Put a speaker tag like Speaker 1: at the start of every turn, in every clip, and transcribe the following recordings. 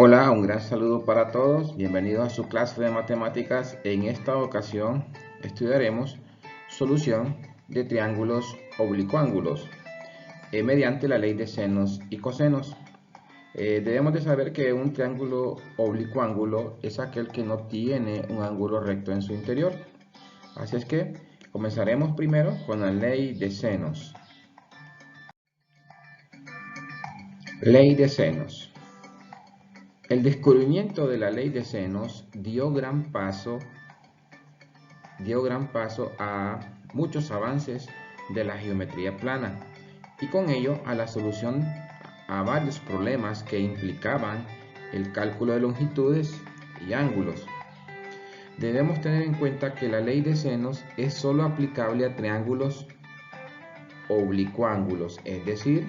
Speaker 1: Hola, un gran saludo para todos. Bienvenidos a su clase de matemáticas. En esta ocasión estudiaremos solución de triángulos oblicuángulos mediante la ley de senos y cosenos. Debemos de saber que un triángulo oblicuángulo es aquel que no tiene un ángulo recto en su interior. Así es que comenzaremos primero con la ley de senos. Ley de senos. El descubrimiento de la ley de senos dio gran paso a muchos avances de la geometría plana y con ello a la solución a varios problemas que implicaban el cálculo de longitudes y ángulos. Debemos tener en cuenta que la ley de senos es solo aplicable a triángulos oblicuángulos, es decir,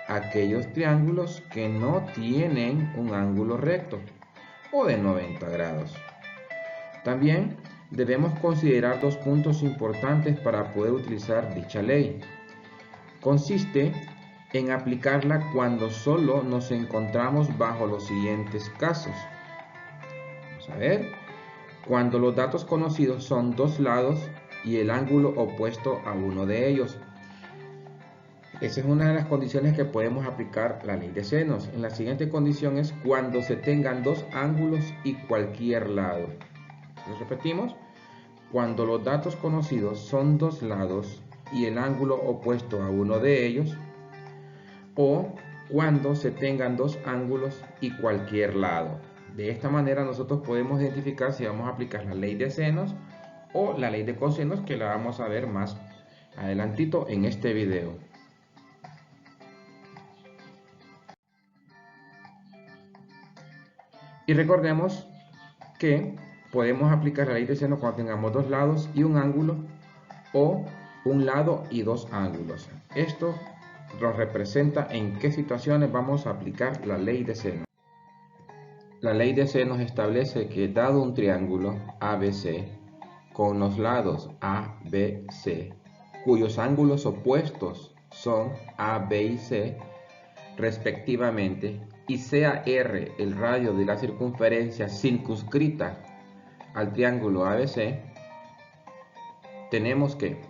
Speaker 1: aquellos triángulos que no tienen un ángulo recto o de 90 grados. También debemos considerar dos puntos importantes para poder utilizar dicha ley. Consiste en aplicarla cuando solo nos encontramos bajo los siguientes casos. Vamos a ver. Cuando los datos conocidos son dos lados y el ángulo opuesto a uno de ellos. Esa es una de las condiciones que podemos aplicar la ley de senos. En la siguiente condición es cuando se tengan dos ángulos y cualquier lado. Entonces repetimos, cuando los datos conocidos son dos lados y el ángulo opuesto a uno de ellos, o cuando se tengan dos ángulos y cualquier lado. De esta manera nosotros podemos identificar si vamos a aplicar la ley de senos o la ley de cosenos, que la vamos a ver más adelantito en este video. Y recordemos que podemos aplicar la ley de seno cuando tengamos dos lados y un ángulo, o un lado y dos ángulos. Esto nos representa en qué situaciones vamos a aplicar la ley de seno. La ley de senos establece que dado un triángulo ABC con los lados A, B, C, cuyos ángulos opuestos son A, B y C, respectivamente, y sea R el radio de la circunferencia circunscrita al triángulo ABC, tenemos que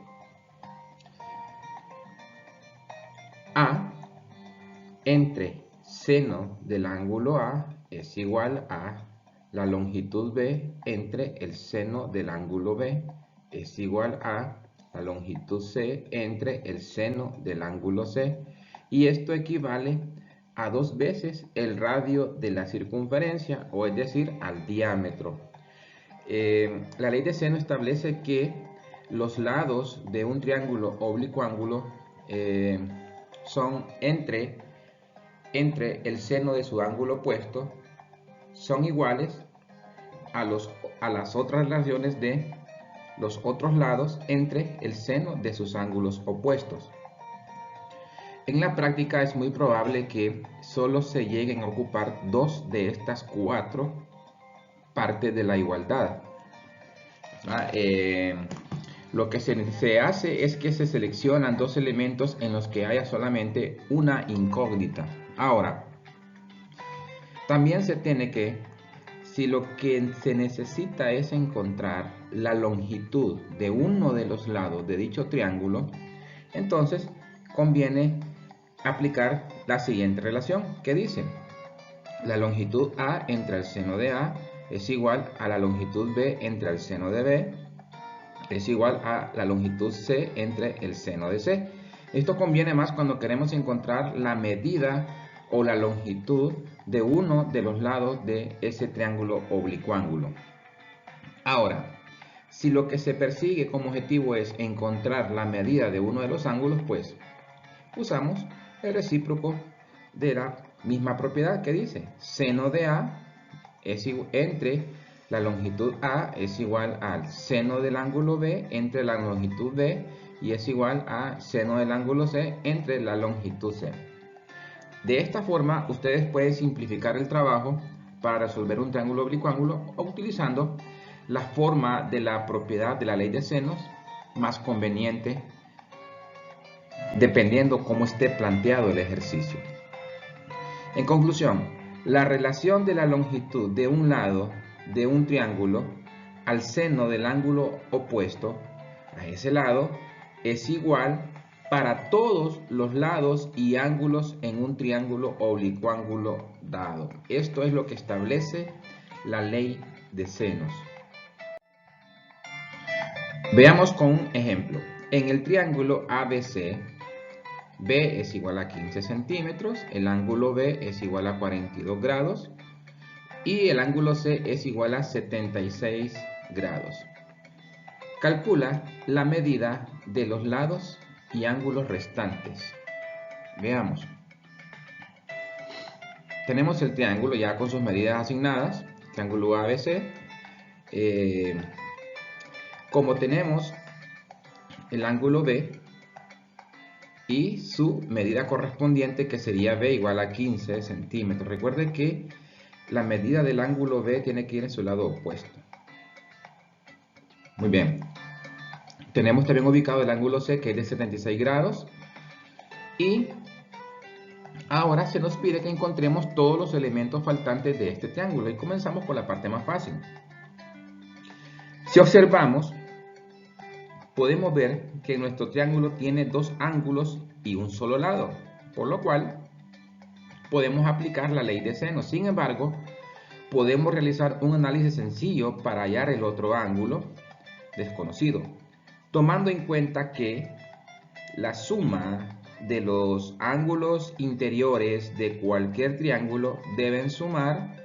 Speaker 1: A entre seno del ángulo A es igual a la longitud B entre el seno del ángulo B es igual a la longitud C entre el seno del ángulo C, y esto equivale a 2 veces el radio de la circunferencia, o es decir, al diámetro. La ley de seno establece que los lados de un triángulo oblicuángulo son entre el seno de su ángulo opuesto son iguales a las otras relaciones de los otros lados entre el seno de sus ángulos opuestos. En la práctica es muy probable que solo se lleguen a ocupar dos de estas cuatro partes de la igualdad. Lo que se hace es que se seleccionan dos elementos en los que haya solamente una incógnita. Ahora, también se tiene que, si lo que se necesita es encontrar la longitud de uno de los lados de dicho triángulo, entonces conviene aplicar la siguiente relación que dice: la longitud A entre el seno de A es igual a la longitud B entre el seno de B es igual a la longitud C entre el seno de C. Esto conviene más cuando queremos encontrar la medida o la longitud de uno de los lados de ese triángulo oblicuángulo. Ahora, si lo que se persigue como objetivo es encontrar la medida de uno de los ángulos, pues usamos el recíproco de la misma propiedad que dice seno de A es entre la longitud A es igual al seno del ángulo B entre la longitud B, y es igual a seno del ángulo C entre la longitud C. De esta forma ustedes pueden simplificar el trabajo para resolver un triángulo oblicuángulo utilizando la forma de la propiedad de la ley de senos más conveniente, dependiendo cómo esté planteado el ejercicio. En conclusión, La relación de la longitud de un lado de un triángulo al seno del ángulo opuesto a ese lado es igual para todos los lados y ángulos en un triángulo oblicuángulo dado. Esto es lo que establece la ley de senos. Veamos con un ejemplo. En el triángulo ABC, B es igual a 15 centímetros, el ángulo B es igual a 42 grados y el ángulo C es igual a 76 grados. Calcula la medida de los lados y ángulos restantes. Veamos. Tenemos el triángulo ya con sus medidas asignadas, triángulo ABC. Como tenemos el ángulo B y su medida correspondiente, que sería B igual a 15 centímetros. Recuerde que la medida del ángulo B tiene que ir en su lado opuesto. Muy bien. Tenemos también ubicado el ángulo C, que es de 76 grados. Y ahora se nos pide que encontremos todos los elementos faltantes de este triángulo. Y comenzamos por la parte más fácil. Si observamos, podemos ver que nuestro triángulo tiene dos ángulos y un solo lado, por lo cual podemos aplicar la ley de seno. Sin embargo, podemos realizar un análisis sencillo para hallar el otro ángulo desconocido, tomando en cuenta que la suma de los ángulos interiores de cualquier triángulo deben sumar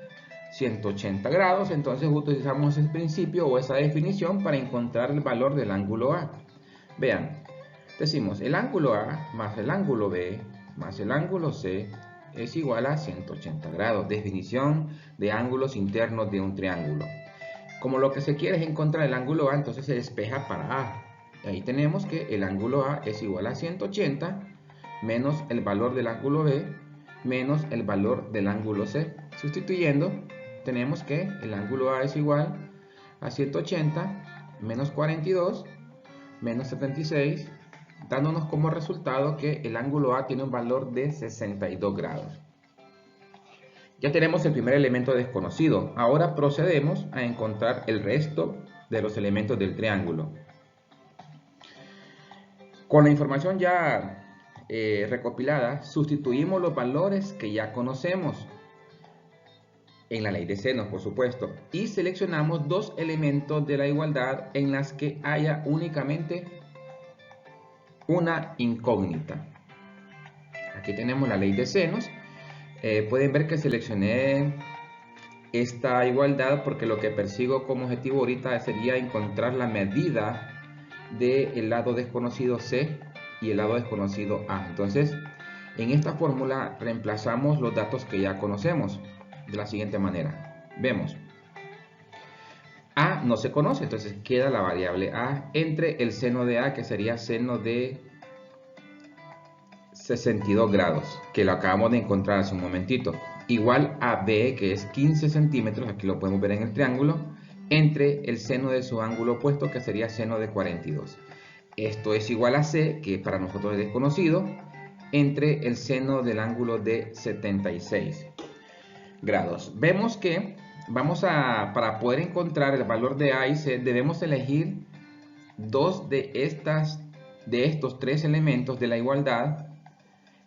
Speaker 1: 180 grados. Entonces utilizamos ese principio o esa definición para encontrar el valor del ángulo A. Vean, decimos el ángulo A más el ángulo B más el ángulo C es igual a 180 grados. Definición de ángulos internos de un triángulo. Como lo que se quiere es encontrar el ángulo A, entonces se despeja para A. Ahí tenemos que el ángulo A es igual a 180 menos el valor del ángulo B menos el valor del ángulo C. Sustituyendo, tenemos que el ángulo A es igual a 180 menos 42 menos 76, dándonos como resultado que el ángulo A tiene un valor de 62 grados. Ya tenemos el primer elemento desconocido. Ahora procedemos a encontrar el resto de los elementos del triángulo. Con la información ya recopilada, sustituimos los valores que ya conocemos en la ley de senos, por supuesto, y seleccionamos dos elementos de la igualdad en las que haya únicamente una incógnita. Aquí tenemos la ley de senos. Pueden ver que seleccioné esta igualdad porque lo que persigo como objetivo ahorita sería encontrar la medida del lado desconocido C y el lado desconocido A. Entonces, en esta fórmula reemplazamos los datos que ya conocemos de la siguiente manera. Vemos, A no se conoce, entonces queda la variable A entre el seno de A, que sería seno de 62 grados, que lo acabamos de encontrar hace un momentito, igual a B, que es 15 centímetros, aquí lo podemos ver en el triángulo, entre el seno de su ángulo opuesto, que sería seno de 42. Esto es igual a C, que para nosotros es desconocido, entre el seno del ángulo de 76 grados. Vemos que para poder encontrar el valor de A y C, debemos elegir dos de estos tres elementos de la igualdad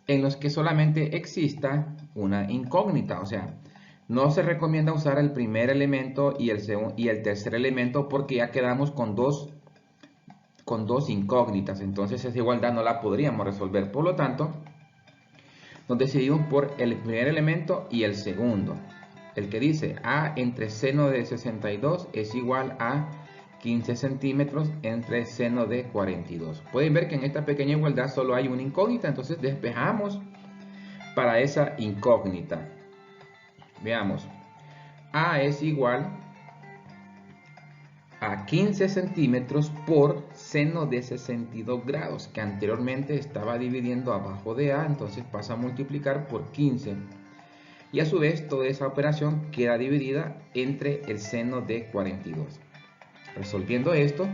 Speaker 1: en los que solamente exista una incógnita. O sea, no se recomienda usar el primer elemento y el tercer elemento porque ya quedamos con dos incógnitas. Entonces esa igualdad no la podríamos resolver. Por lo tanto, nos decidimos por el primer elemento y el segundo. El que dice A entre seno de 62 es igual a 15 centímetros entre seno de 42. Pueden ver que en esta pequeña igualdad solo hay una incógnita, entonces despejamos para esa incógnita. Veamos, A es igual a 15 centímetros por seno de 62 grados, que anteriormente estaba dividiendo abajo de A, entonces pasa a multiplicar por 15. Y a su vez toda esa operación queda dividida entre el seno de 42. Resolviendo esto,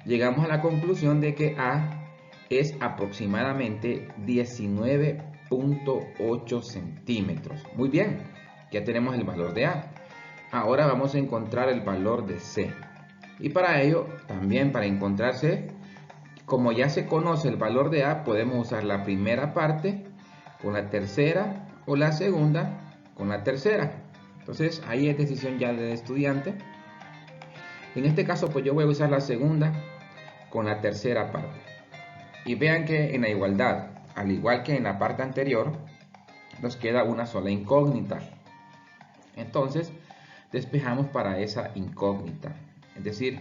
Speaker 1: llegamos a la conclusión de que A es aproximadamente 19.8 centímetros. Muy bien, Ya tenemos el valor de A. Ahora vamos a encontrar el valor de C. Y para ello, también para encontrar C, como ya se conoce el valor de A, podemos usar la primera parte con la tercera o la segunda con la tercera. Entonces ahí es decisión ya del estudiante. En este caso pues yo voy a usar la segunda con la tercera parte. Y vean que en la igualdad, al igual que en la parte anterior, nos queda una sola incógnita. Entonces despejamos para esa incógnita. Es decir,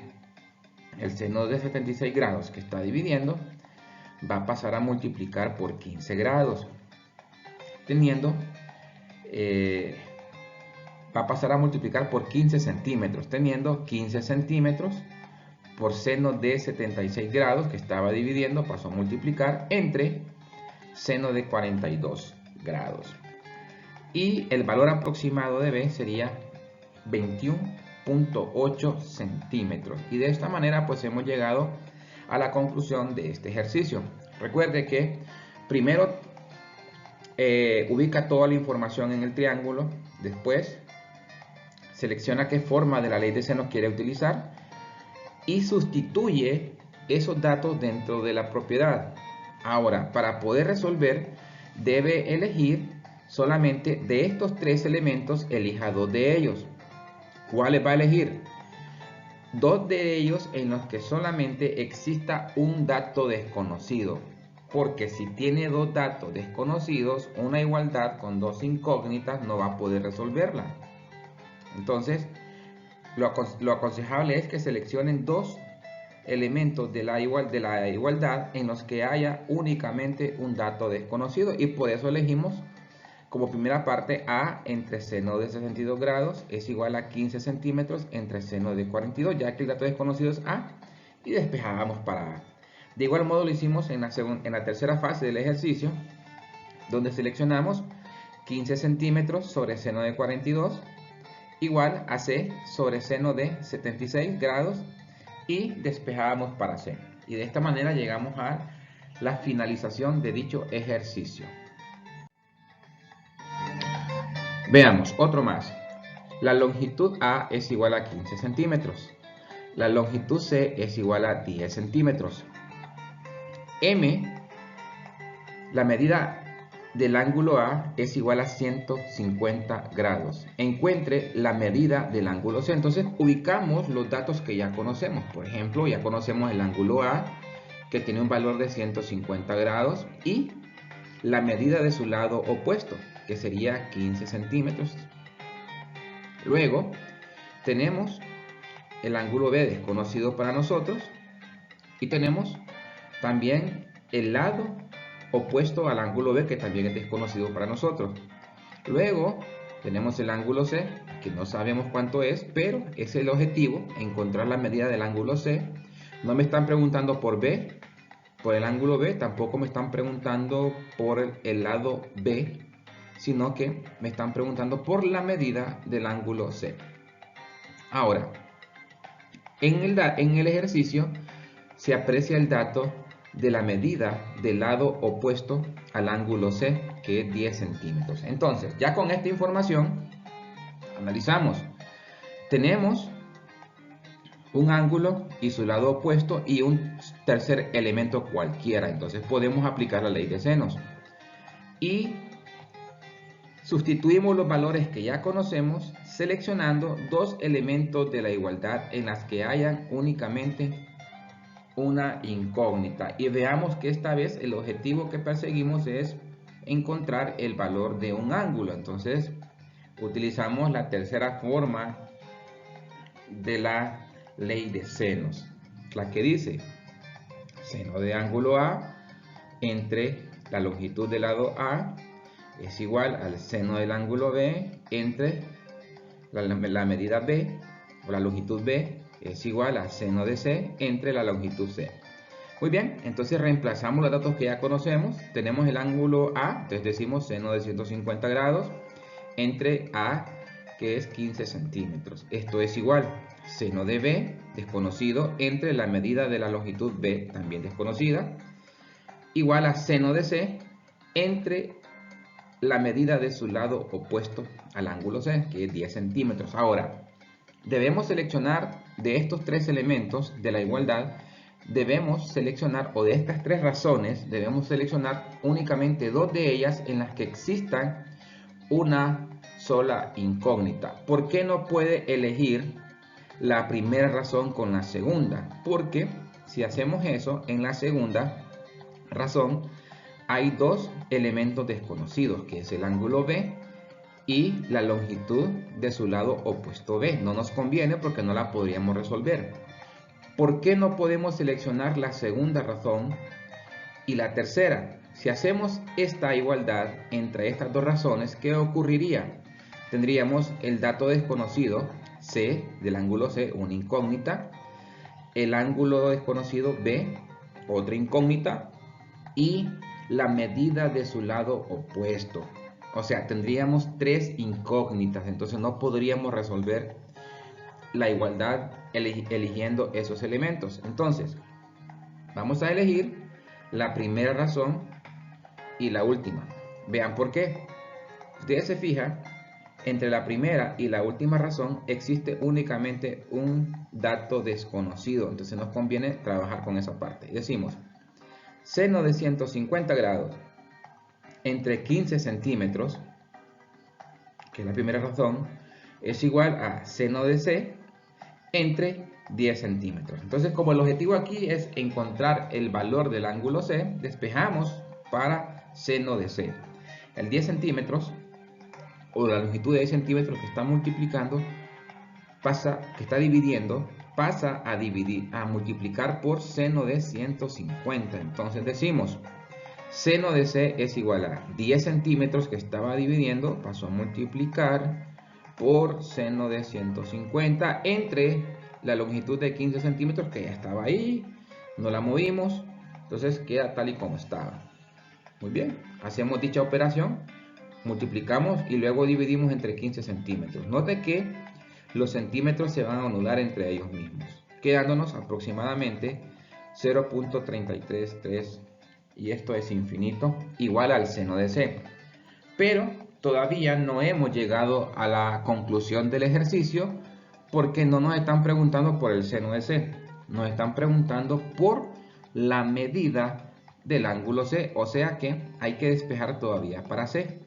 Speaker 1: el seno de 76 grados que está dividiendo va a pasar a multiplicar por 15 grados. Teniendo va a pasar a multiplicar por 15 centímetros, teniendo 15 centímetros por seno de 76 grados que estaba dividiendo, pasó a multiplicar entre seno de 42 grados. Y el valor aproximado de B sería 21.8 centímetros. Y de esta manera pues hemos llegado a la conclusión de este ejercicio. Recuerde que primero ubica toda la información en el triángulo, después selecciona qué forma de la ley de senos quiere utilizar y sustituye esos datos dentro de la propiedad. Ahora, para poder resolver, debe elegir solamente de estos tres elementos, elija dos de ellos. ¿Cuáles va a elegir? Dos de ellos en los que solamente exista un dato desconocido. Porque si tiene dos datos desconocidos, una igualdad con dos incógnitas no va a poder resolverla. Entonces, lo aconsejable es que seleccionen dos elementos de la igualdad en los que haya únicamente un dato desconocido, y por eso elegimos como primera parte A entre seno de 62 grados es igual a 15 centímetros entre seno de 42, ya que el dato desconocido es A, y despejábamos para A. De igual modo lo hicimos en la tercera fase del ejercicio, donde seleccionamos 15 centímetros sobre seno de 42 igual a C sobre seno de 76 grados y despejábamos para C. Y de esta manera llegamos a la finalización de dicho ejercicio. Veamos otro más. La longitud A es igual a 15 centímetros. La longitud C es igual a 10 centímetros. M, la medida del ángulo A es igual a 150 grados. Encuentre la medida del ángulo C. Entonces ubicamos los datos que ya conocemos. Por ejemplo, ya conocemos el ángulo A, que tiene un valor de 150 grados, y la medida de su lado opuesto, que sería 15 centímetros. Luego tenemos el ángulo B desconocido para nosotros, y tenemos también el lado opuesto al ángulo B, que también es desconocido para nosotros. Luego tenemos el ángulo C, que no sabemos cuánto es, pero es el objetivo, encontrar la medida del ángulo C. No me están preguntando por B, por el ángulo B, tampoco me están preguntando por el lado B, sino que me están preguntando por la medida del ángulo C. Ahora, en el ejercicio se aprecia el dato de la medida del lado opuesto al ángulo C, que es 10 centímetros. Entonces, ya con esta información, analizamos. Tenemos un ángulo y su lado opuesto y un tercer elemento cualquiera. Entonces podemos aplicar la ley de senos. Y sustituimos los valores que ya conocemos seleccionando dos elementos de la igualdad en las que hayan únicamente una incógnita. Y veamos que esta vez el objetivo que perseguimos es encontrar el valor de un ángulo. Entonces utilizamos la tercera forma de la ley de senos, la que dice seno de ángulo A entre la longitud del lado A es igual al seno del ángulo B entre la medida B, o la longitud B es igual a seno de C entre la longitud C. Muy bien, entonces reemplazamos los datos que ya conocemos. Tenemos el ángulo A, entonces decimos seno de 150 grados entre A, que es 15 centímetros. Esto es igual seno de B, desconocido, entre la medida de la longitud B, también desconocida, igual a seno de C entre la medida de su lado opuesto al ángulo C, que es 10 centímetros. Ahora, debemos seleccionar de estos tres elementos de la igualdad, debemos seleccionar, o de estas tres razones, debemos seleccionar únicamente dos de ellas en las que existan una sola incógnita. ¿Por qué no puede elegir la primera razón con la segunda? Porque si hacemos eso, en la segunda razón hay dos elementos desconocidos, que es el ángulo B y la longitud de su lado opuesto B. No nos conviene porque no la podríamos resolver. ¿Por qué no podemos seleccionar la segunda razón y la tercera? Si hacemos esta igualdad entre estas dos razones, ¿qué ocurriría? Tendríamos el dato desconocido C del ángulo C, una incógnita, el ángulo desconocido B, otra incógnita, y la medida de su lado opuesto. O sea, tendríamos tres incógnitas, entonces no podríamos resolver la igualdad eligiendo esos elementos. Entonces, vamos a elegir la primera razón y la última. Vean por qué. Ustedes se fijan, entre la primera y la última razón existe únicamente un dato desconocido, entonces nos conviene trabajar con esa parte. Y decimos, seno de 150 grados entre 15 centímetros, que es la primera razón, es igual a seno de C entre 10 centímetros. Entonces, como el objetivo aquí es encontrar el valor del ángulo C, despejamos para seno de C. El 10 centímetros, o la longitud de 10 centímetros que está multiplicando, que está dividiendo, pasa a multiplicar por seno de 150. Entonces decimos, seno de C es igual a 10 centímetros que estaba dividiendo, pasó a multiplicar por seno de 150 entre la longitud de 15 centímetros que ya estaba ahí, no la movimos, entonces queda tal y como estaba. Muy bien, hacemos dicha operación, multiplicamos y luego dividimos entre 15 centímetros. Note que los centímetros se van a anular entre ellos mismos, quedándonos aproximadamente 0.333, y esto es infinito, igual al seno de C. Pero todavía no hemos llegado a la conclusión del ejercicio porque no nos están preguntando por el seno de C, nos están preguntando por la medida del ángulo C, o sea que hay que despejar todavía para C.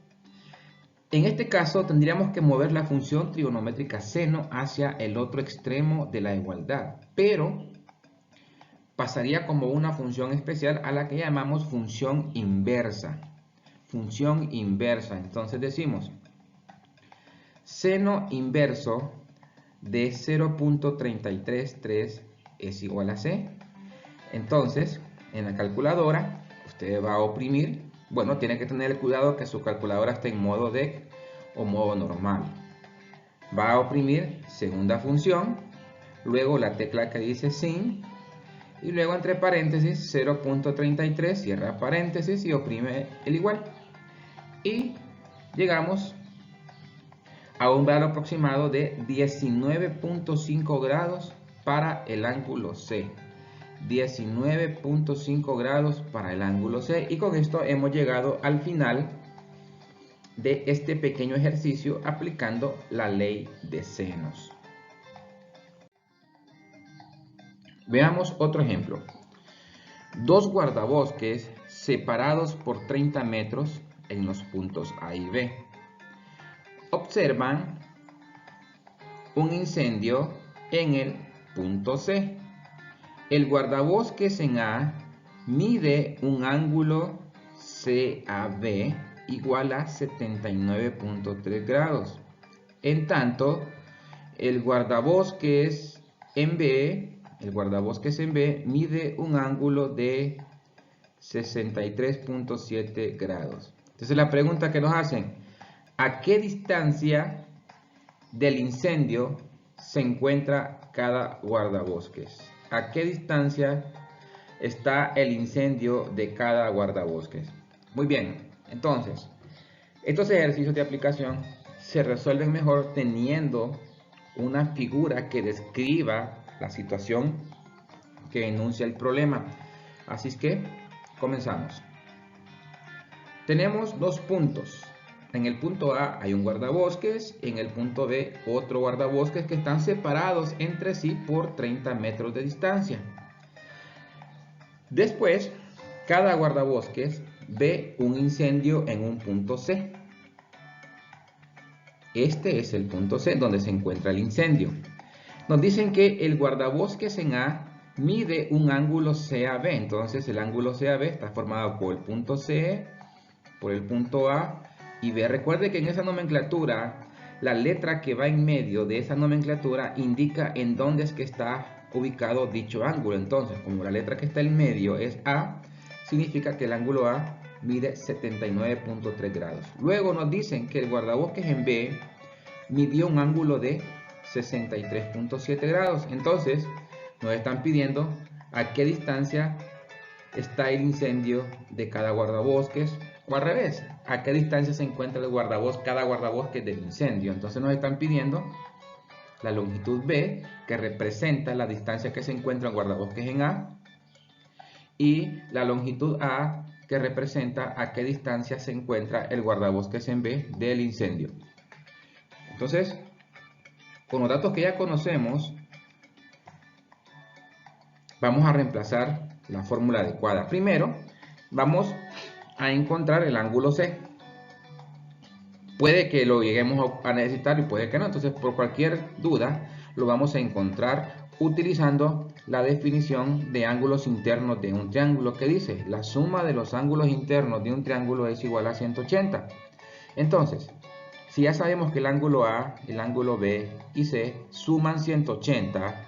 Speaker 1: En este caso tendríamos que mover la función trigonométrica seno hacia el otro extremo de la igualdad, pero pasaría como una función especial a la que llamamos función inversa. Función inversa, entonces decimos seno inverso de 0.333 es igual a C. Entonces, en la calculadora, usted va a oprimir. Bueno, tiene que tener cuidado que su calculadora esté en modo DEC o modo normal. Va a oprimir segunda función, luego la tecla que dice sin, y luego entre paréntesis 0.33, cierra paréntesis y oprime el igual. Y llegamos a un valor aproximado de 19.5 grados para el ángulo C. 19.5 grados para el ángulo C, y con esto hemos llegado al final de este pequeño ejercicio aplicando la ley de senos. Veamos otro ejemplo. Dos guardabosques separados por 30 metros en los puntos A y B observan un incendio en el punto C. El guardabosques en A mide un ángulo CAB igual a 79.3 grados. En tanto, el guardabosques en B mide un ángulo de 63.7 grados. Entonces la pregunta que nos hacen, ¿a qué distancia del incendio se encuentra cada guardabosques? ¿A qué distancia está el incendio de cada guardabosques? Muy bien, entonces, estos ejercicios de aplicación se resuelven mejor teniendo una figura que describa la situación que enuncia el problema. Así es que comenzamos. Tenemos dos puntos. en el punto A hay un guardabosques, en el punto B otro guardabosques que están separados entre sí por 30 metros de distancia. Después, cada guardabosques ve un incendio en un punto C. Este es el punto C donde se encuentra el incendio. Nos dicen que el guardabosques en A mide un ángulo CAB. Entonces el ángulo CAB está formado por el punto C, por el punto A y B. Recuerde que en esa nomenclatura, la letra que va en medio de esa nomenclatura indica en dónde es que está ubicado dicho ángulo. Entonces, como la letra que está en medio es A, significa que el ángulo A mide 79.3 grados. Luego nos dicen que el guardabosques en B midió un ángulo de 63.7 grados. Entonces nos están pidiendo a qué distancia está el incendio de cada guardabosques, o al revés, a qué distancia se encuentra cada guardabosques del incendio. Entonces nos están pidiendo la longitud B, que representa la distancia que se encuentra el guardabosques en A, y la longitud A, que representa a qué distancia se encuentra el guardabosques en B del incendio. Entonces, con los datos que ya conocemos, vamos a reemplazar la fórmula adecuada. Primero, vamos a encontrar el ángulo C. Puede que lo lleguemos a necesitar y puede que no. Entonces, por cualquier duda, lo vamos a encontrar utilizando la definición de ángulos internos de un triángulo, que dice: la suma de los ángulos internos de un triángulo es igual a 180. Entonces, si ya sabemos que el ángulo A, el ángulo B y C suman 180,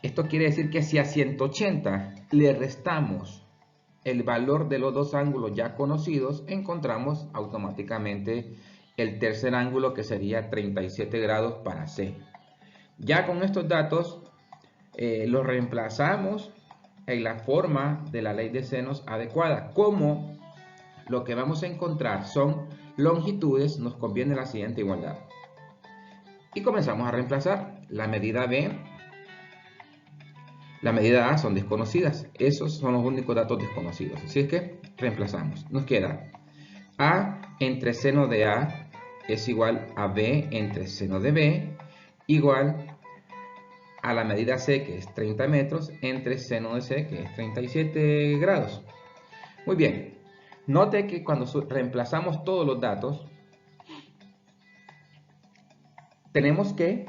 Speaker 1: esto quiere decir que si a 180 le restamos el valor de los dos ángulos ya conocidos, encontramos automáticamente el tercer ángulo, que sería 37 grados para C. Ya con estos datos los reemplazamos en la forma de la ley de senos adecuada. Como lo que vamos a encontrar son longitudes, nos conviene la siguiente igualdad. Y comenzamos a reemplazar. La medida B, la medida A son desconocidas. Esos son los únicos datos desconocidos. Así es que reemplazamos. Nos queda A entre seno de A es igual a B entre seno de B, igual a la medida C, que es 30 metros, entre seno de C, que es 37 grados. Muy bien. Note que cuando reemplazamos todos los datos, tenemos que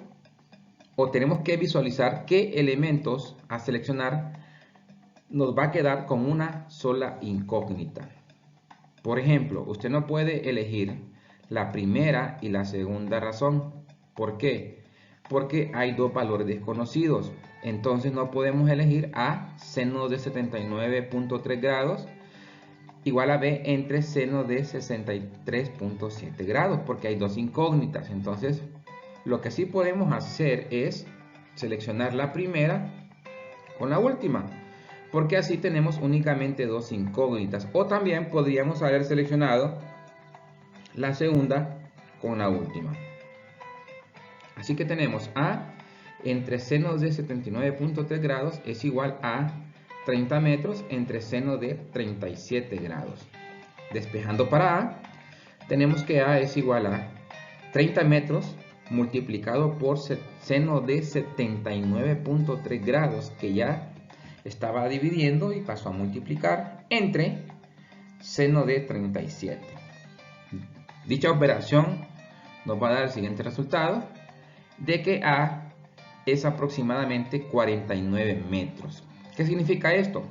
Speaker 1: visualizar qué elementos a seleccionar nos va a quedar con una sola incógnita. Por ejemplo, usted no puede elegir la primera y la segunda razón. ¿Por qué? Porque hay dos valores desconocidos. Entonces no podemos elegir A, seno de 79.3 grados, igual a B entre seno de 63.7 grados, porque hay dos incógnitas. Entonces, lo que sí podemos hacer es seleccionar la primera con la última, porque así tenemos únicamente dos incógnitas. O también podríamos haber seleccionado la segunda con la última. Así que tenemos A entre seno de 79.3 grados es igual a 30 metros entre seno de 37 grados. Despejando para A, tenemos que A es igual a 30 metros multiplicado por seno de 79.3 grados, que ya estaba dividiendo y pasó a multiplicar, entre seno de 37. Dicha operación nos va a dar el siguiente resultado, de que A es aproximadamente 49 metros. ¿Qué significa esto?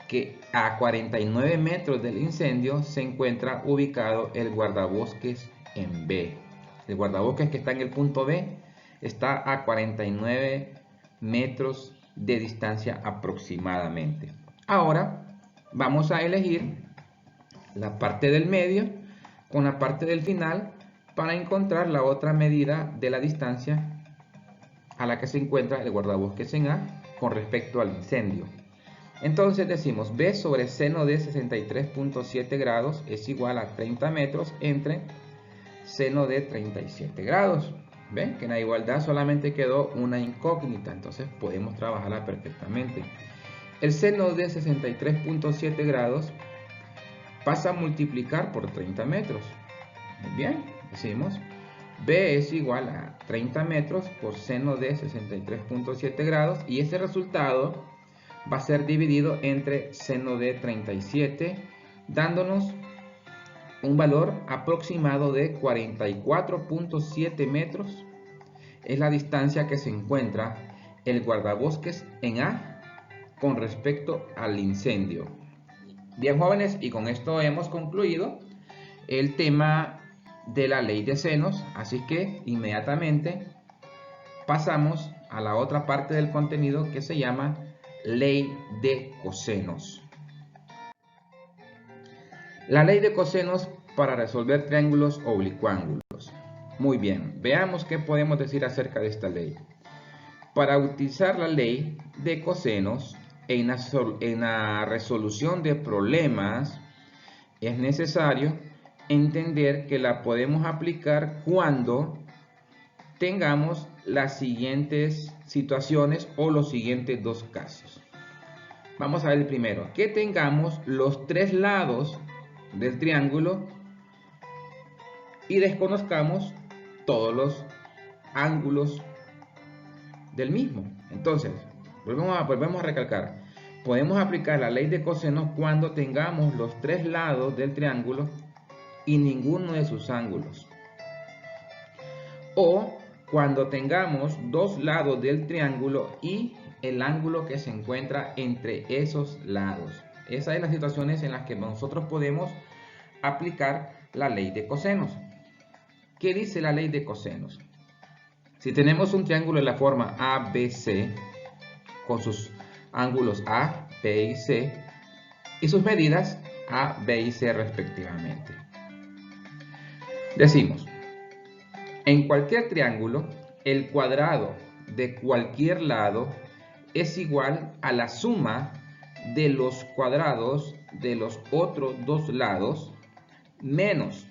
Speaker 1: Que a 49 metros del incendio se encuentra ubicado el guardabosques en B. El guardabosques que está en el punto B está a 49 metros de distancia aproximadamente. Ahora vamos a elegir la parte del medio con la parte del final para encontrar la otra medida de la distancia a la que se encuentra el guardabosques en A con respecto al incendio. Entonces decimos B sobre seno de 63.7 grados es igual a 30 metros entre seno de 37 grados. ¿Ven? Que en la igualdad solamente quedó una incógnita, entonces podemos trabajarla perfectamente. El seno de 63.7 grados pasa a multiplicar por 30 metros. Bien, decimos B es igual a 30 metros por seno de 63.7 grados y ese resultado va a ser dividido entre seno de 37, dándonos un valor aproximado de 44.7 metros. Es la distancia que se encuentra el guardabosques en A con respecto al incendio. Bien, jóvenes, y con esto hemos concluido el tema de la ley de senos, así que inmediatamente pasamos a la otra parte del contenido que se llama ley de cosenos. La ley de cosenos para resolver triángulos oblicuángulos. Muy bien, veamos qué podemos decir acerca de esta ley. Para utilizar la ley de cosenos en la resolución de problemas es necesario entender que la podemos aplicar cuando tengamos las siguientes situaciones o los siguientes dos casos. Vamos a ver el primero, que tengamos los tres lados del triángulo y desconozcamos todos los ángulos del mismo. Entonces, volvemos a recalcar, podemos aplicar la ley de cosenos cuando tengamos los tres lados del triángulo y ninguno de sus ángulos, o cuando tengamos dos lados del triángulo y el ángulo que se encuentra entre esos lados. Esas son las situaciones en las que nosotros podemos aplicar la ley de cosenos. ¿Qué dice la ley de cosenos? Si tenemos un triángulo de la forma ABC con sus ángulos A, B y C y sus medidas A, B y C respectivamente. Decimos, en cualquier triángulo, el cuadrado de cualquier lado es igual a la suma de los cuadrados de los otros dos lados menos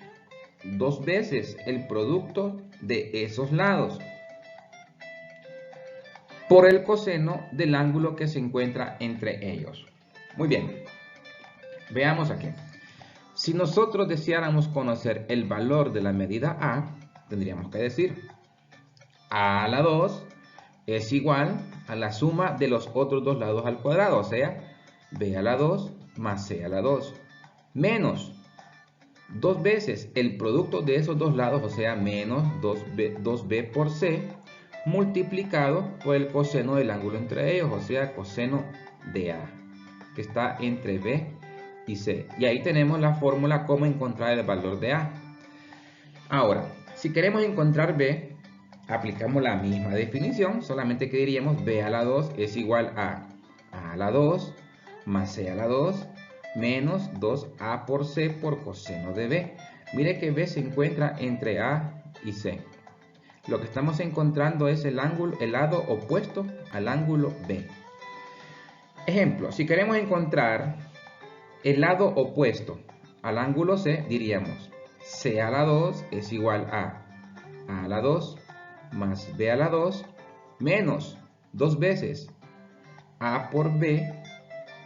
Speaker 1: dos veces el producto de esos lados por el coseno del ángulo que se encuentra entre ellos. Muy bien, veamos aquí. Si nosotros deseáramos conocer el valor de la medida A, tendríamos que decir A a la 2 es igual a la suma de los otros dos lados al cuadrado, o sea, B a la 2 más C a la 2, menos dos veces el producto de esos dos lados, o sea, menos 2B por C, multiplicado por el coseno del ángulo entre ellos, o sea, coseno de A, que está entre B y C. Y ahí tenemos la fórmula cómo encontrar el valor de A. Ahora, si queremos encontrar B, aplicamos la misma definición, solamente que diríamos B a la 2 es igual a A a la 2 más C a la 2 menos 2A por C por coseno de B. Mire que B se encuentra entre A y C. Lo que estamos encontrando es el lado opuesto al ángulo B. Ejemplo, si queremos encontrar el lado opuesto al ángulo C, diríamos C a la 2 es igual a la 2 más B a la 2 menos dos veces A por B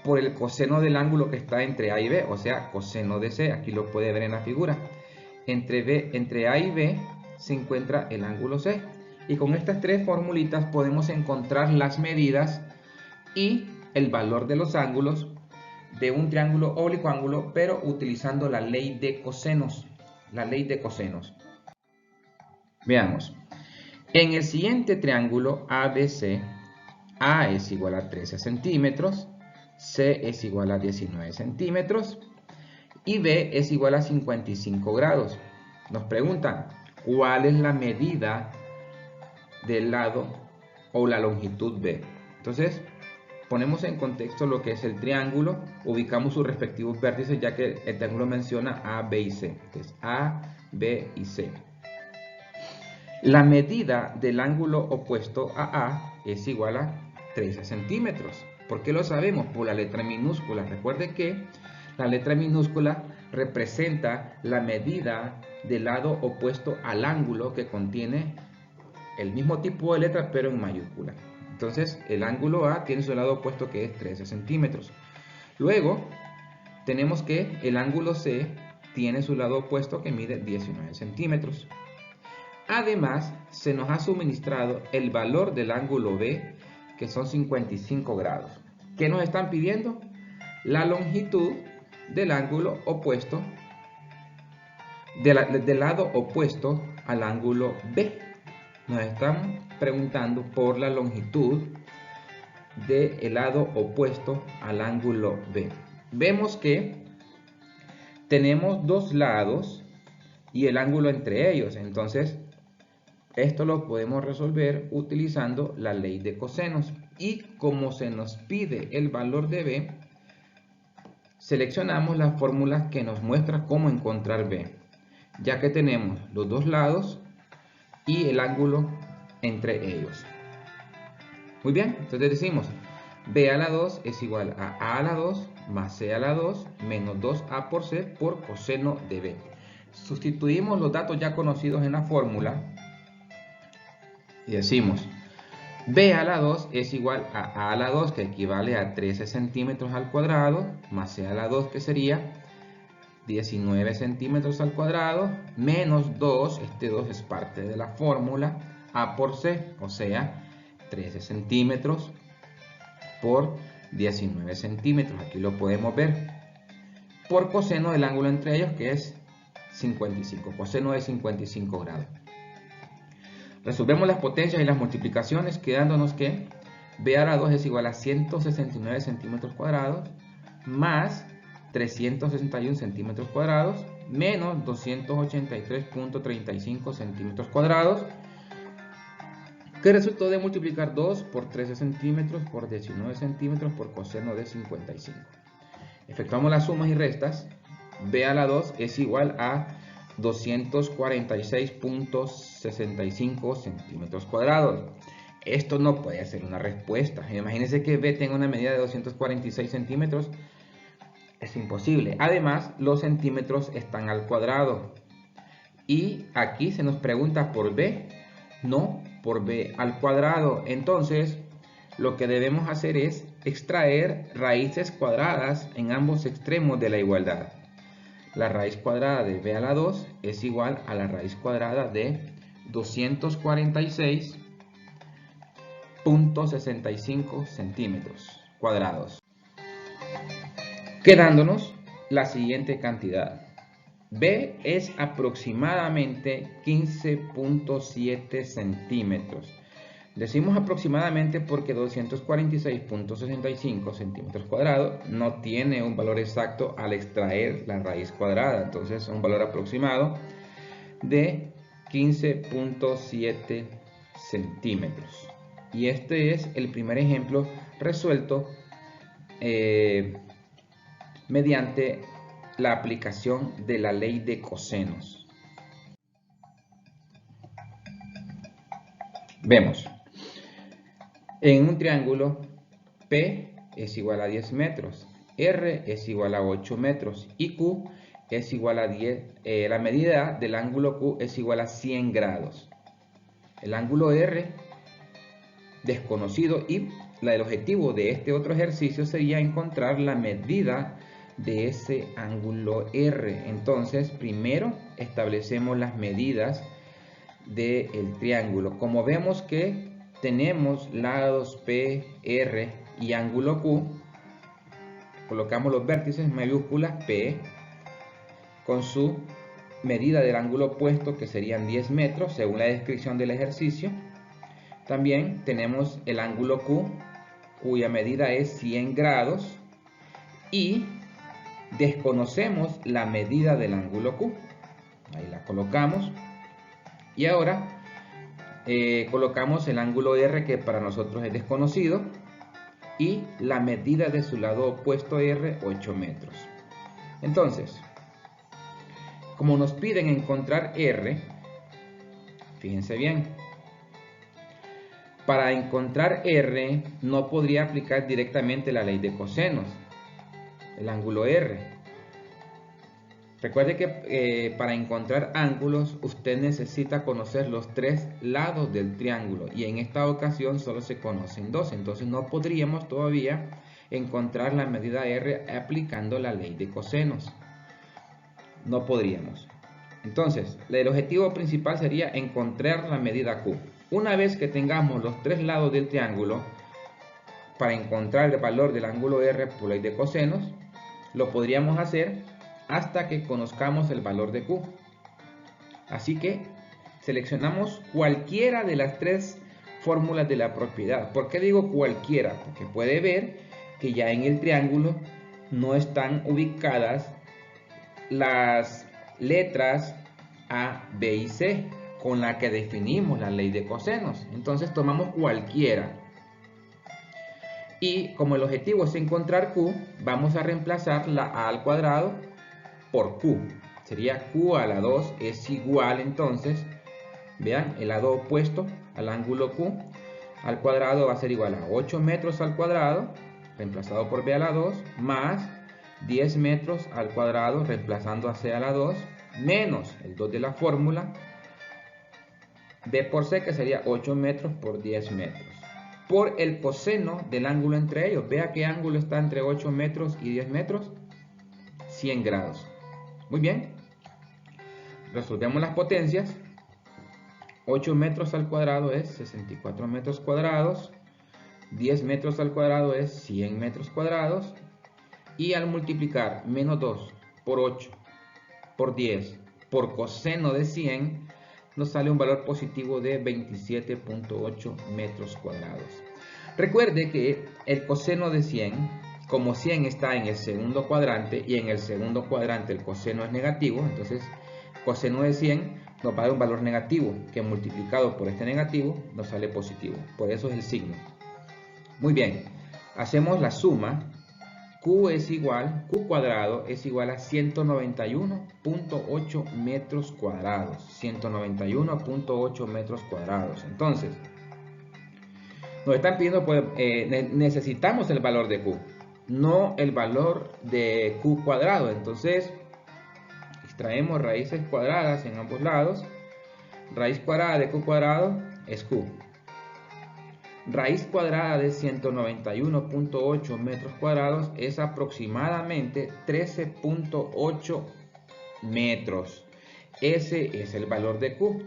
Speaker 1: por el coseno del ángulo que está entre A y B, o sea, coseno de C, aquí lo puede ver en la figura. Entre A y B se encuentra el ángulo C. Y con estas tres formulitas podemos encontrar las medidas y el valor de los ángulos de un triángulo oblicuángulo, pero utilizando la ley de cosenos. La ley de cosenos. Veamos. En el siguiente triángulo ABC, A es igual a 13 centímetros, C es igual a 19 centímetros y B es igual a 55 grados. Nos preguntan, ¿cuál es la medida del lado o la longitud B? Entonces, ponemos en contexto lo que es el triángulo, ubicamos sus respectivos vértices ya que el triángulo menciona A, B y C. Entonces, A, B y C. La medida del ángulo opuesto a A es igual a 13 centímetros. ¿Por qué lo sabemos? Por la letra minúscula. Recuerde que la letra minúscula representa la medida del lado opuesto al ángulo que contiene el mismo tipo de letra pero en mayúscula. Entonces el ángulo A tiene su lado opuesto que es 13 centímetros. Luego tenemos que el ángulo C tiene su lado opuesto que mide 19 centímetros. Además, se nos ha suministrado el valor del ángulo B, que son 55 grados. ¿Qué nos están pidiendo? La longitud del ángulo opuesto, del lado opuesto al ángulo B. Nos están preguntando por la longitud del lado opuesto al ángulo B. Vemos que tenemos dos lados y el ángulo entre ellos. Entonces, esto lo podemos resolver utilizando la ley de cosenos. Y como se nos pide el valor de B, seleccionamos la fórmula que nos muestra cómo encontrar B, ya que tenemos los dos lados y el ángulo entre ellos. Muy bien, entonces decimos B a la 2 es igual a A a la 2 más C a la 2 menos 2A por C por coseno de B. Sustituimos los datos ya conocidos en la fórmula y decimos B a la 2 es igual a A la 2, que equivale a 13 centímetros al cuadrado, más C a la 2, que sería 19 centímetros al cuadrado, menos 2, este 2 es parte de la fórmula, A por C, o sea, 13 centímetros por 19 centímetros, aquí lo podemos ver, por coseno del ángulo entre ellos, que es 55, coseno de 55 grados. Resolvemos las potencias y las multiplicaciones, quedándonos que B a la 2 es igual a 169 centímetros cuadrados más 361 centímetros cuadrados menos 283.35 centímetros cuadrados, que resultó de multiplicar 2 por 13 centímetros por 19 centímetros por coseno de 55. Efectuamos las sumas y restas. B a la 2 es igual a 246.65 centímetros cuadrados. Esto no puede ser una respuesta. Imagínense que B tenga una medida de 246 centímetros. Es imposible. Además, los centímetros están al cuadrado. Y aquí se nos pregunta por B, no por B al cuadrado. Entonces, lo que debemos hacer es extraer raíces cuadradas en ambos extremos de la igualdad. La raíz cuadrada de B a la 2 es igual a la raíz cuadrada de 246.65 centímetros cuadrados. Quedándonos la siguiente cantidad. B es aproximadamente 15.7 centímetros. Decimos aproximadamente porque 246.65 centímetros cuadrados no tiene un valor exacto al extraer la raíz cuadrada. Entonces es un valor aproximado de 15.7 centímetros. Y este es el primer ejemplo resuelto mediante la aplicación de la ley de cosenos. Vemos. En un triángulo, P es igual a 10 metros, R es igual a 8 metros y Q es igual a 10, la medida del ángulo Q es igual a 100 grados. El ángulo R desconocido y el objetivo de este otro ejercicio sería encontrar la medida de ese ángulo R. Entonces, primero establecemos las medidas del triángulo. Como vemos que tenemos lados P, R y ángulo Q, colocamos los vértices en mayúsculas P con su medida del ángulo opuesto, que serían 10 metros según la descripción del ejercicio. También tenemos el ángulo Q, cuya medida es 100 grados, y desconocemos la medida del ángulo Q. Ahí la colocamos. Y ahora colocamos el ángulo R, que para nosotros es desconocido, y la medida de su lado opuesto R, 8 metros. Entonces, como nos piden encontrar R, fíjense bien, para encontrar R no podría aplicar directamente la ley de cosenos, el ángulo R. Recuerde que para encontrar ángulos usted necesita conocer los tres lados del triángulo, y en esta ocasión solo se conocen dos, entonces no podríamos todavía encontrar la medida R aplicando la ley de cosenos. no podríamos. Entonces, el objetivo principal sería encontrar la medida Q. Una vez que tengamos los tres lados del triángulo, para encontrar el valor del ángulo R por ley de cosenos, lo podríamos hacer hasta que conozcamos el valor de Q. Así que seleccionamos cualquiera de las tres fórmulas de la propiedad. ¿Por qué digo cualquiera? Porque puede ver que ya en el triángulo no están ubicadas las letras A, B y C con la que definimos la ley de cosenos. Entonces tomamos cualquiera. Y como el objetivo es encontrar Q, vamos a reemplazar la A al cuadrado por Q. Sería Q a la 2 es igual, entonces, vean, el lado opuesto al ángulo Q al cuadrado va a ser igual a 8 metros al cuadrado, reemplazado por B a la 2, más 10 metros al cuadrado, reemplazando a C a la 2, menos el 2 de la fórmula, B por C, que sería 8 metros por 10 metros. Por el coseno del ángulo entre ellos. Vea qué ángulo está entre 8 metros y 10 metros. 100 grados. Muy bien. Resolvemos las potencias. 8 metros al cuadrado es 64 metros cuadrados. 10 metros al cuadrado es 100 metros cuadrados. Y al multiplicar menos 2 por 8 por 10 por coseno de 100, nos sale un valor positivo de 27.8 metros cuadrados. Recuerde que el coseno de 100, como 100 está en el segundo cuadrante y en el segundo cuadrante el coseno es negativo, entonces coseno de 100 nos va a dar un valor negativo que multiplicado por este negativo nos sale positivo. Por eso es el signo. Muy bien, hacemos la suma. Q cuadrado es igual a 191.8 metros cuadrados. 191.8 metros cuadrados. Entonces, nos están pidiendo, pues, necesitamos el valor de Q, no el valor de Q cuadrado. Entonces, extraemos raíces cuadradas en ambos lados. Raíz cuadrada de Q cuadrado es Q. Raíz cuadrada de 191.8 metros cuadrados es aproximadamente 13.8 metros. Ese es el valor de Q.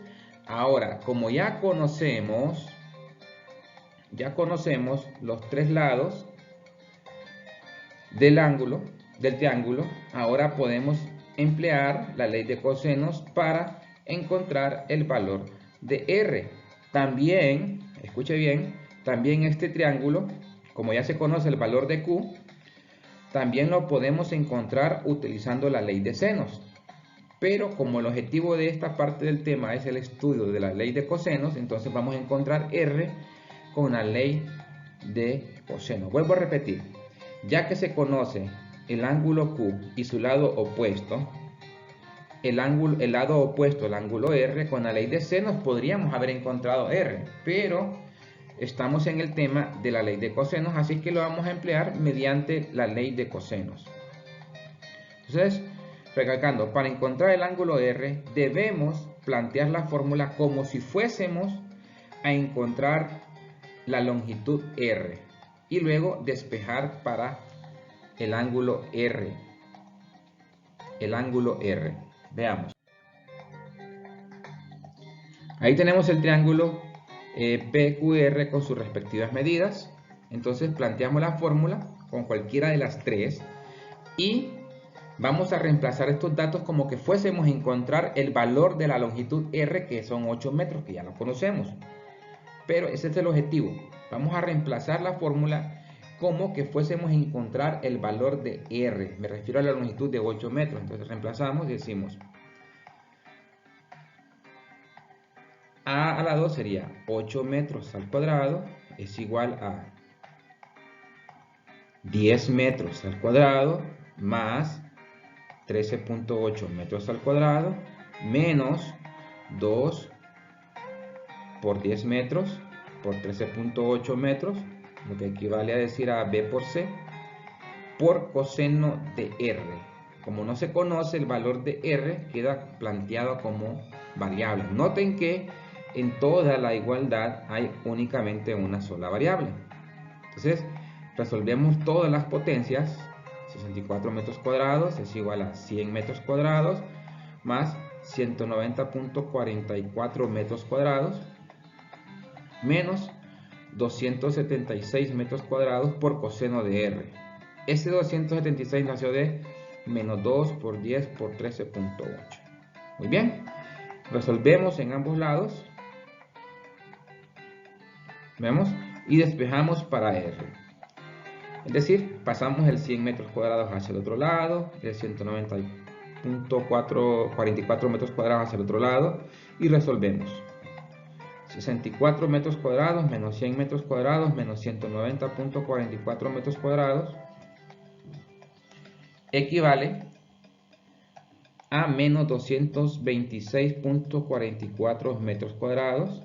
Speaker 1: Ahora, como ya conocemos los tres lados del triángulo, ahora podemos emplear la ley de cosenos para encontrar el valor de R. También, escuche bien, también este triángulo, como ya se conoce el valor de Q, también lo podemos encontrar utilizando la ley de senos. Pero como el objetivo de esta parte del tema es el estudio de la ley de cosenos, entonces vamos a encontrar R con la ley de cosenos. Vuelvo a repetir, ya que se conoce el ángulo Q y su lado opuesto, el lado opuesto al ángulo R, con la ley de senos podríamos haber encontrado R, pero estamos en el tema de la ley de cosenos, así que lo vamos a emplear mediante la ley de cosenos. Entonces, recalcando, para encontrar el ángulo R debemos plantear la fórmula como si fuésemos a encontrar la longitud R y luego despejar para el ángulo R. El ángulo R. Veamos. Ahí tenemos el triángulo PQR con sus respectivas medidas. Entonces planteamos la fórmula con cualquiera de las tres y vamos a reemplazar estos datos como que fuésemos a encontrar el valor de la longitud R, que son 8 metros, que ya lo conocemos. Pero ese es el objetivo. Vamos a reemplazar la fórmula como que fuésemos a encontrar el valor de R. Me refiero a la longitud de 8 metros. Entonces reemplazamos y decimos A a la 2 sería 8 metros al cuadrado es igual a 10 metros al cuadrado más 13.8 metros al cuadrado menos 2 por 10 metros por 13.8 metros, lo que equivale a decir a B por C, por coseno de R. Como no se conoce el valor de R, queda planteado como variable. Noten que en toda la igualdad hay únicamente una sola variable. Entonces, resolvemos todas las potencias. 64 metros cuadrados es igual a 100 metros cuadrados más 190.44 metros cuadrados menos 276 metros cuadrados por coseno de R. Ese 276 nació de menos 2 por 10 por 13.8. Muy bien, resolvemos en ambos lados. Vemos y despejamos para R. Es decir, pasamos el 100 metros cuadrados hacia el otro lado, el 190.44 metros cuadrados hacia el otro lado y resolvemos. 64 metros cuadrados menos 100 metros cuadrados menos 190.44 metros cuadrados equivale a menos 226.44 metros cuadrados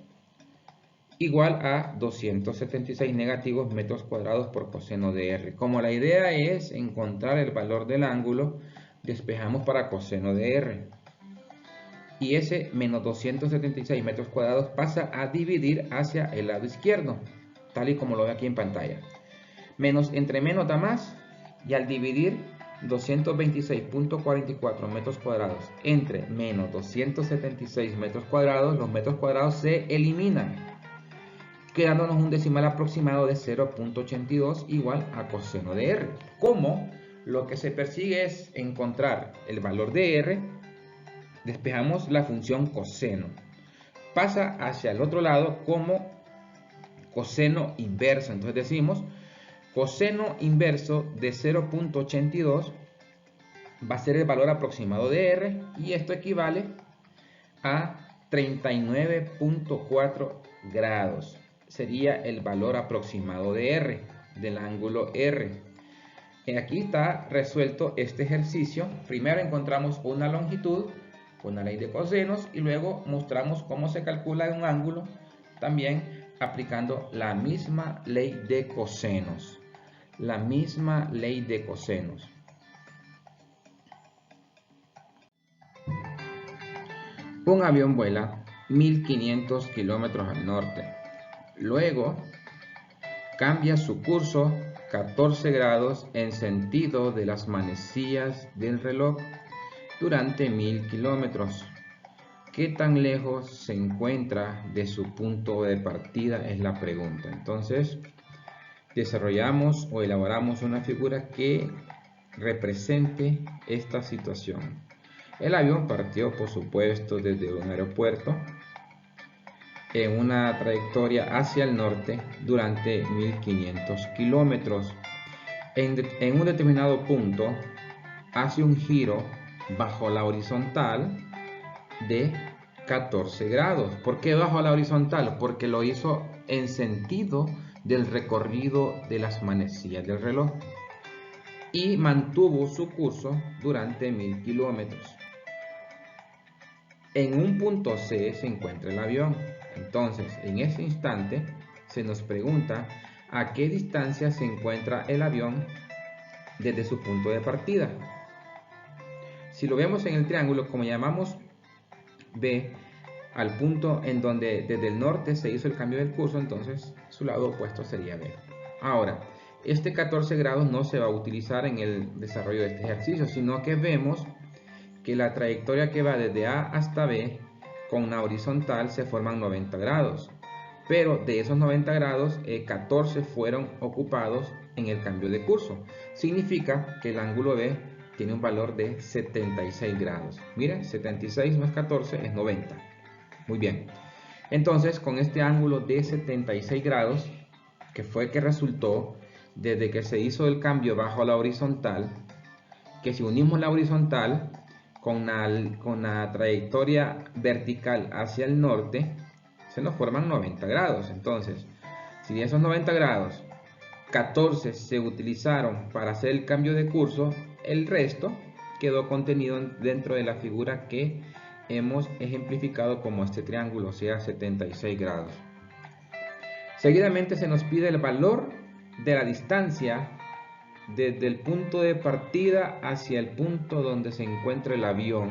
Speaker 1: igual a 276 negativos metros cuadrados por coseno de R. Como la idea es encontrar el valor del ángulo, despejamos para coseno de R. Y ese menos 276 metros cuadrados pasa a dividir hacia el lado izquierdo, tal y como lo ve aquí en pantalla. Menos entre menos da más, y al dividir 226.44 metros cuadrados entre menos 276 metros cuadrados, los metros cuadrados se eliminan, quedándonos un decimal aproximado de 0.82 igual a coseno de R. Como lo que se persigue es encontrar el valor de R, despejamos la función coseno. Pasa hacia el otro lado como coseno inverso. Entonces decimos coseno inverso de 0.82 va a ser el valor aproximado de R y esto equivale a 39.4 grados. Sería el valor aproximado de R, del ángulo R. Aquí está resuelto este ejercicio. Primero encontramos una longitud con la ley de cosenos y luego mostramos cómo se calcula un ángulo también aplicando la misma ley de cosenos. La misma ley de cosenos. Un avión vuela 1500 kilómetros al norte. Luego cambia su curso 14 grados en sentido de las manecillas del reloj durante 1000 kilómetros. ¿Qué tan lejos se encuentra de su punto de partida? Es la pregunta. Entonces, desarrollamos o elaboramos una figura que represente esta situación. El avión partió, por supuesto, desde un aeropuerto en una trayectoria hacia el norte durante 1500 kilómetros. En un determinado punto hace un giro bajo la horizontal de 14 grados. ¿Por qué bajo la horizontal? Porque lo hizo en sentido del recorrido de las manecillas del reloj y mantuvo su curso durante 1000 kilómetros. En un punto C se encuentra el avión. Entonces, en ese instante se nos pregunta a qué distancia se encuentra el avión desde su punto de partida. Si lo vemos en el triángulo, como llamamos B al punto en donde desde el norte se hizo el cambio del curso, entonces su lado opuesto sería B. Ahora, este 14 grados no se va a utilizar en el desarrollo de este ejercicio, sino que vemos que la trayectoria que va desde A hasta B con una horizontal se forman 90 grados. Pero de esos 90 grados, 14 fueron ocupados en el cambio de curso. Significa que el ángulo B tiene un valor de 76 grados. Miren, 76 más 14 es 90. Muy bien. Entonces, con este ángulo de 76 grados, que fue que resultó desde que se hizo el cambio bajo la horizontal, que si unimos la horizontal con la trayectoria vertical hacia el norte, se nos forman 90 grados. Entonces, si de esos 90 grados, 14 se utilizaron para hacer el cambio de curso, el resto quedó contenido dentro de la figura que hemos ejemplificado como este triángulo, o sea, 76 grados. Seguidamente se nos pide el valor de la distancia desde el punto de partida hacia el punto donde se encuentra el avión.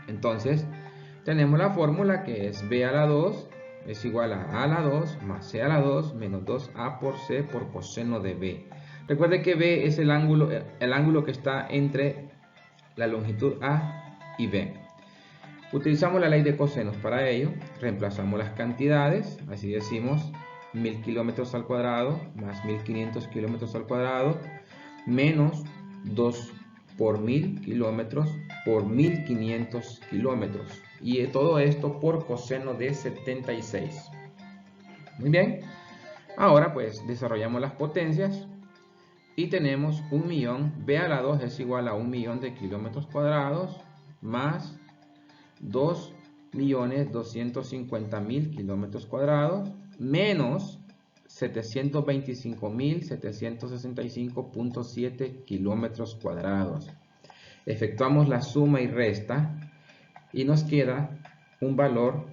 Speaker 1: Entonces tenemos la fórmula que es B a la 2 es igual a la 2 más C a la 2 menos 2A por C por coseno de B. Recuerde que B es el ángulo que está entre la longitud A y B. Utilizamos la ley de cosenos para ello. Reemplazamos las cantidades, así decimos 1000 kilómetros al cuadrado más 1500 kilómetros al cuadrado menos 2 por 1000 kilómetros por 1500 kilómetros, y todo esto por coseno de 76. Muy bien, ahora pues desarrollamos las potencias y tenemos 1.000.000, B a la 2 es igual a 1.000.000 de kilómetros cuadrados más 2.250.000 kilómetros cuadrados menos 725.765.7 kilómetros cuadrados. Efectuamos la suma y resta y nos queda un valor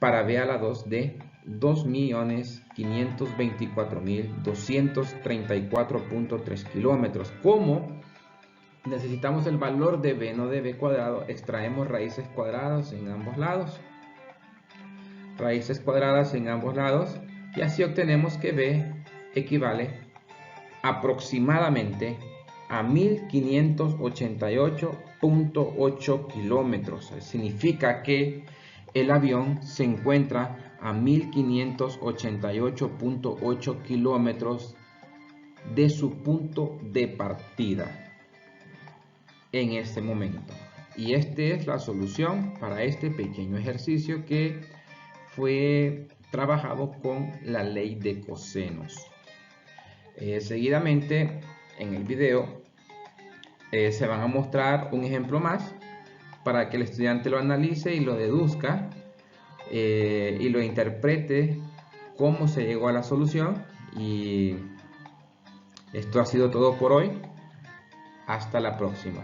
Speaker 1: para B a la 2 de 2.524.234.3 kilómetros. Como necesitamos el valor de B, no de B cuadrado, extraemos raíces cuadradas en ambos lados. Raíces cuadradas en ambos lados, y así obtenemos que B equivale aproximadamente a 1588.8 kilómetros. Significa que el avión se encuentra a 1588.8 kilómetros de su punto de partida en este momento. Y esta es la solución para este pequeño ejercicio que fue trabajado con la ley de cosenos. Seguidamente en el video se van a mostrar un ejemplo más para que el estudiante lo analice y lo deduzca y lo interprete cómo se llegó a la solución. Y esto ha sido todo por hoy. Hasta la próxima.